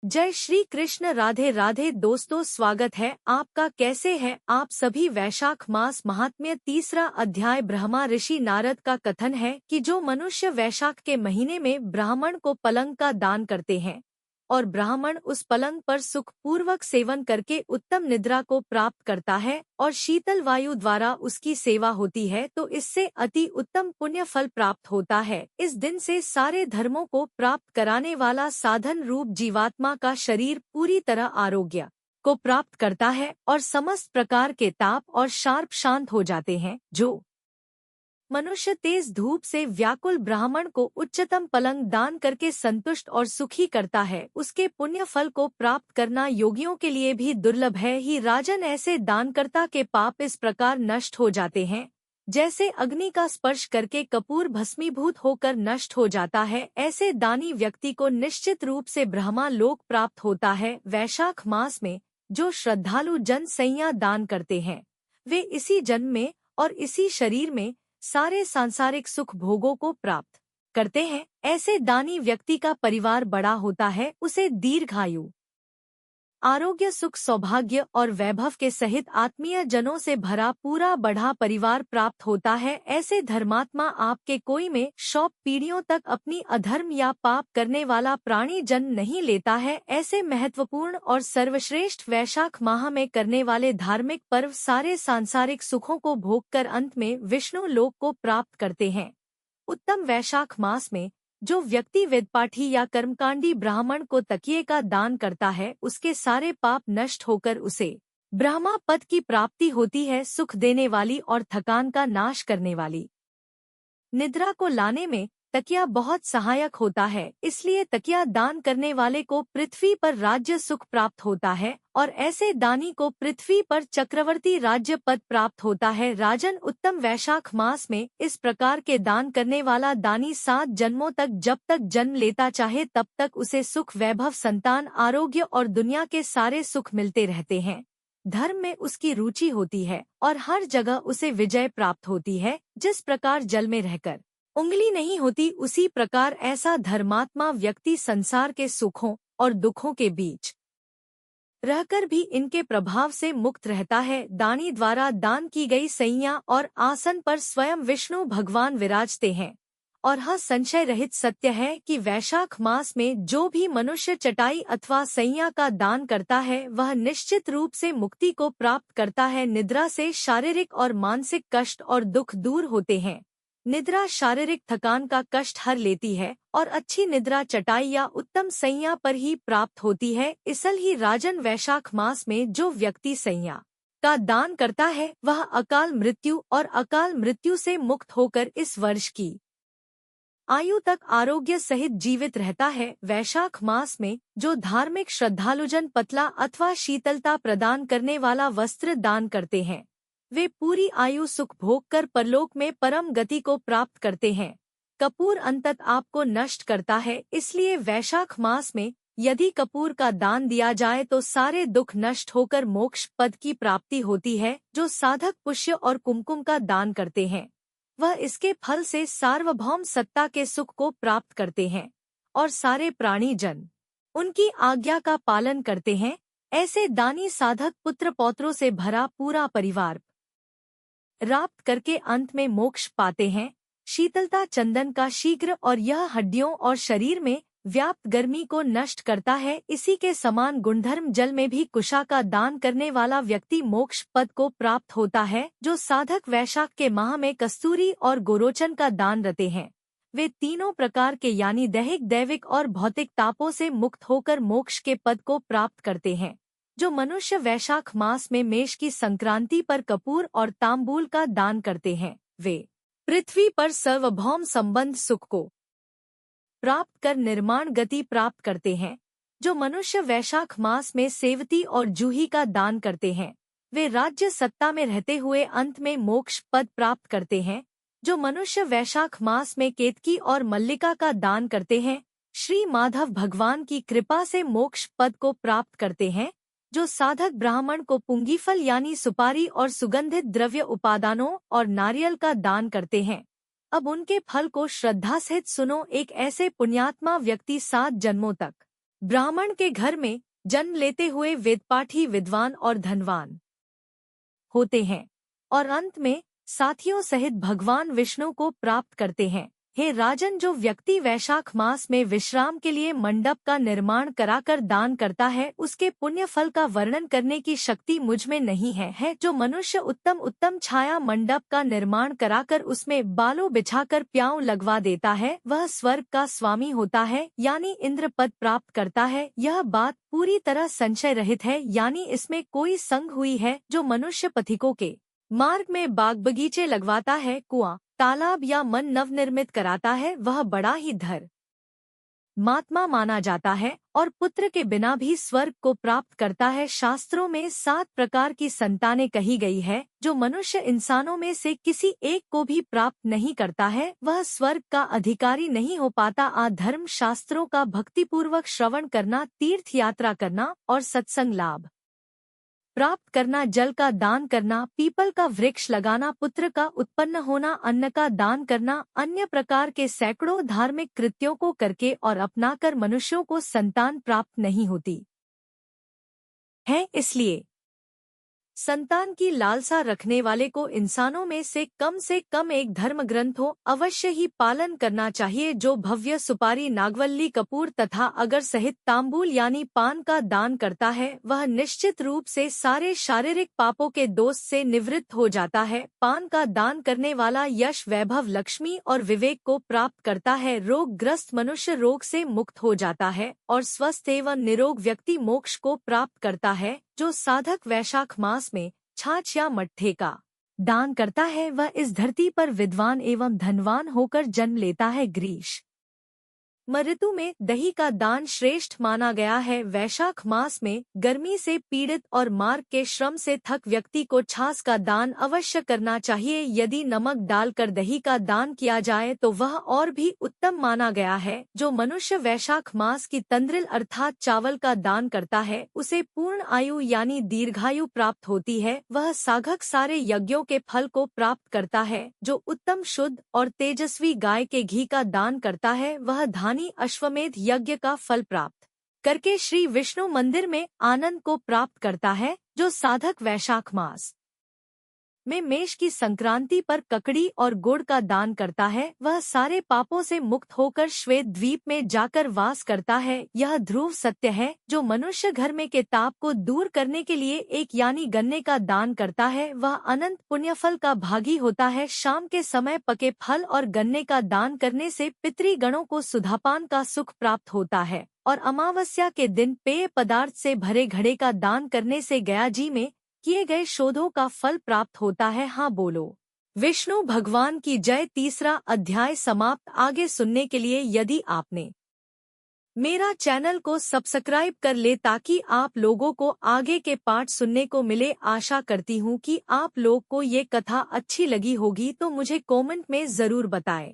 जय श्री कृष्ण। राधे राधे दोस्तों, स्वागत है आपका। कैसे है आप सभी। वैशाख मास महात्म्य, तीसरा अध्याय। ब्रह्मा ऋषि नारद का कथन है कि जो मनुष्य वैशाख के महीने में ब्राह्मण को पलंग का दान करते हैं और ब्राह्मण उस पलंग पर सुख पूर्वक सेवन करके उत्तम निद्रा को प्राप्त करता है और शीतल वायु द्वारा उसकी सेवा होती है, तो इससे अति उत्तम पुण्य फल प्राप्त होता है। इस दिन से सारे धर्मों को प्राप्त कराने वाला साधन रूप जीवात्मा का शरीर पूरी तरह आरोग्य को प्राप्त करता है और समस्त प्रकार के ताप और शार्प शांत हो जाते हैं। जो मनुष्य तेज धूप से व्याकुल ब्राह्मण को उच्चतम पलंग दान करके संतुष्ट और सुखी करता है, उसके पुण्य फल को प्राप्त करना योगियों के लिए भी दुर्लभ है ही। राजन, ऐसे दानकर्ता के पाप इस प्रकार नष्ट हो जाते हैं जैसे अग्नि का स्पर्श करके कपूर भस्मीभूत होकर नष्ट हो जाता है। ऐसे दानी व्यक्ति को निश्चित रूप से ब्रह्मा लोक प्राप्त होता है। वैशाख मास में जो श्रद्धालु जन सैया दान करते हैं, वे इसी जन्म में और इसी शरीर में सारे सांसारिक सुख भोगों को प्राप्त करते हैं। ऐसे दानी व्यक्ति का परिवार बड़ा होता है, उसे दीर्घायु, आरोग्य, सुख, सौभाग्य और वैभव के सहित आत्मीय जनों से भरा पूरा बढ़ा परिवार प्राप्त होता है। ऐसे धर्मात्मा आपके कोई में शौक पीढ़ियों तक अपनी अधर्म या पाप करने वाला प्राणी जन्म नहीं लेता है। ऐसे महत्वपूर्ण और सर्वश्रेष्ठ वैशाख माह में करने वाले धार्मिक पर्व सारे सांसारिक सुखों को भोगकर अंत में विष्णु लोक को प्राप्त करते हैं। उत्तम वैशाख मास में जो व्यक्ति वेदपाठी या कर्मकांडी ब्राह्मण को तकिए का दान करता है, उसके सारे पाप नष्ट होकर उसे ब्रह्मा पद की प्राप्ति होती है। सुख देने वाली और थकान का नाश करने वाली निद्रा को लाने में तकिया बहुत सहायक होता है, इसलिए तकिया दान करने वाले को पृथ्वी पर राज्य सुख प्राप्त होता है और ऐसे दानी को पृथ्वी पर चक्रवर्ती राज्य पद प्राप्त होता है। राजन, उत्तम वैशाख मास में इस प्रकार के दान करने वाला दानी 7 जन्मों तक जब तक जन्म लेता चाहे तब तक उसे सुख, वैभव, संतान, आरोग्य और दुनिया के सारे सुख मिलते रहते हैं। धर्म में उसकी रुचि होती है और हर जगह उसे विजय प्राप्त होती है। जिस प्रकार जल में रहकर उंगली नहीं होती, उसी प्रकार ऐसा धर्मात्मा व्यक्ति संसार के सुखों और दुखों के बीच रहकर भी इनके प्रभाव से मुक्त रहता है। दानी द्वारा दान की गई सैया और आसन पर स्वयं विष्णु भगवान विराजते हैं और यह संशय रहित सत्य है कि वैशाख मास में जो भी मनुष्य चटाई अथवा सैया का दान करता है, वह निश्चित रूप से मुक्ति को प्राप्त करता है। निद्रा से शारीरिक और मानसिक कष्ट और दुख दूर होते हैं। निद्रा शारीरिक थकान का कष्ट हर लेती है और अच्छी निद्रा चटाई या उत्तम सैया पर ही प्राप्त होती है। इसलिए राजन, वैशाख मास में जो व्यक्ति सैया का दान करता है, वह अकाल मृत्यु और अकाल मृत्यु से मुक्त होकर इस वर्ष की आयु तक आरोग्य सहित जीवित रहता है। वैशाख मास में जो धार्मिक श्रद्धालुजन पतला अथवा शीतलता प्रदान करने वाला वस्त्र दान करते हैं, वे पूरी आयु सुख भोग कर परलोक में परम गति को प्राप्त करते हैं। कपूर अंतत आपको नष्ट करता है, इसलिए वैशाख मास में यदि कपूर का दान दिया जाए तो सारे दुख नष्ट होकर मोक्ष पद की प्राप्ति होती है। जो साधक पुष्य और कुमकुम का दान करते हैं, वह इसके फल से सार्वभौम सत्ता के सुख को प्राप्त करते हैं और सारे प्राणी जन उनकी आज्ञा का पालन करते हैं। ऐसे दानी साधक पुत्र पौत्रों से भरा पूरा परिवार प्राप्त करके अंत में मोक्ष पाते हैं। शीतलता चंदन का शीघ्र और यह हड्डियों और शरीर में व्याप्त गर्मी को नष्ट करता है। इसी के समान गुणधर्म जल में भी कुशा का दान करने वाला व्यक्ति मोक्ष पद को प्राप्त होता है। जो साधक वैशाख के माह में कस्तूरी और गोरोचन का दान रते हैं, वे तीनों प्रकार के यानी दैहिक, दैविक और भौतिक तापों से मुक्त होकर मोक्ष के पद को प्राप्त करते हैं। जो मनुष्य वैशाख मास में मेष की संक्रांति पर कपूर और तांबूल का दान करते हैं, वे पृथ्वी पर सार्वभौम संबंध सुख को प्राप्त कर निर्माण गति प्राप्त करते हैं। जो मनुष्य वैशाख मास में सेवती और जूही का दान करते हैं, वे राज्य सत्ता में रहते हुए अंत में मोक्ष पद प्राप्त करते हैं। जो मनुष्य वैशाख मास में केतकी और मल्लिका का दान करते हैं, श्री माधव भगवान की कृपा से मोक्ष पद को प्राप्त करते हैं। जो साधक ब्राह्मण को पुंगीफल यानी सुपारी और सुगंधित द्रव्य उपादानों और नारियल का दान करते हैं, अब उनके फल को श्रद्धा सहित सुनो। एक ऐसे पुण्यात्मा व्यक्ति 7 जन्मों तक ब्राह्मण के घर में जन्म लेते हुए वेदपाठी विद्वान और धनवान होते हैं और अंत में साथियों सहित भगवान विष्णु को प्राप्त करते हैं। हे राजन, जो व्यक्ति वैशाख मास में विश्राम के लिए मंडप का निर्माण कराकर दान करता है, उसके पुण्य फल का वर्णन करने की शक्ति मुझ में नहीं है। जो मनुष्य उत्तम उत्तम छाया मंडप का निर्माण कराकर उसमें बालों बिछाकर प्याऊ लगवा देता है, वह स्वर्ग का स्वामी होता है, यानी इंद्र पद प्राप्त करता है। यह बात पूरी तरह संशय रहित है, यानी इसमें कोई संग हुई है। जो मनुष्य पथिकों के मार्ग में बाग बगीचे लगवाता है, कुआं तालाब या मन नवनिर्मित कराता है, वह बड़ा ही धर्म महात्मा माना जाता है और पुत्र के बिना भी स्वर्ग को प्राप्त करता है। शास्त्रों में 7 प्रकार की संतानें कही गई है। जो मनुष्य इंसानों में से किसी एक को भी प्राप्त नहीं करता है, वह स्वर्ग का अधिकारी नहीं हो पाता। आधर्म शास्त्रों का भक्तिपूर्वक श्रवण करना, तीर्थ यात्रा करना और सत्संग लाभ प्राप्त करना, जल का दान करना, पीपल का वृक्ष लगाना, पुत्र का उत्पन्न होना, अन्न का दान करना, अन्य प्रकार के सैकड़ों धार्मिक कृत्यों को करके और अपनाकर मनुष्यों को संतान प्राप्त नहीं होती है। इसलिए संतान की लालसा रखने वाले को इंसानों में से कम एक धर्म ग्रंथ हो अवश्य ही पालन करना चाहिए। जो भव्य सुपारी, नागवल्ली, कपूर तथा अगर सहित तांबूल यानी पान का दान करता है, वह निश्चित रूप से सारे शारीरिक पापों के दोष से निवृत्त हो जाता है। पान का दान करने वाला यश, वैभव, लक्ष्मी और विवेक को प्राप्त करता है। रोगग्रस्त मनुष्य रोग से मुक्त हो जाता है और स्वस्थ एवं निरोग व्यक्ति मोक्ष को प्राप्त करता है। जो साधक वैशाख मास में छाछ या मट्ठे का दान करता है, वह इस धरती पर विद्वान एवं धनवान होकर जन्म लेता है। ग्रीष्म ऋतु में दही का दान श्रेष्ठ माना गया है। वैशाख मास में गर्मी से पीड़ित और मार्ग के श्रम से थक व्यक्ति को छाछ का दान अवश्य करना चाहिए। यदि नमक डालकर दही का दान किया जाए तो वह और भी उत्तम माना गया है। जो मनुष्य वैशाख मास की तंद्रिल अर्थात चावल का दान करता है, उसे पूर्ण आयु यानी दीर्घायु प्राप्त होती है। वह साधक सारे यज्ञों के फल को प्राप्त करता है। जो उत्तम शुद्ध और तेजस्वी गाय के घी का दान करता है, वह धानी अश्वमेध यज्ञ का फल प्राप्त करके श्री विष्णु मंदिर में आनंद को प्राप्त करता है। जो साधक वैशाख मास में मेष की संक्रांति पर ककड़ी और गुड़ का दान करता है, वह सारे पापों से मुक्त होकर श्वेत द्वीप में जाकर वास करता है। यह ध्रुव सत्य है। जो मनुष्य घर में के ताप को दूर करने के लिए एक यानी गन्ने का दान करता है, वह अनंत पुण्यफल का भागी होता है। शाम के समय पके फल और गन्ने का दान करने से पितृगणों को सुधापान का सुख प्राप्त होता है और अमावस्या के दिन पेय पदार्थ से भरे घड़े का दान करने से गया जी में किए गए शोधों का फल प्राप्त होता है। हाँ बोलो विष्णु भगवान की जय। 3रा अध्याय समाप्त। आगे सुनने के लिए यदि आपने मेरा चैनल को सब्सक्राइब कर ले ताकि आप लोगों को आगे के पार्ट सुनने को मिले। आशा करती हूँ कि आप लोग को ये कथा अच्छी लगी होगी, तो मुझे कमेंट में जरूर बताएं।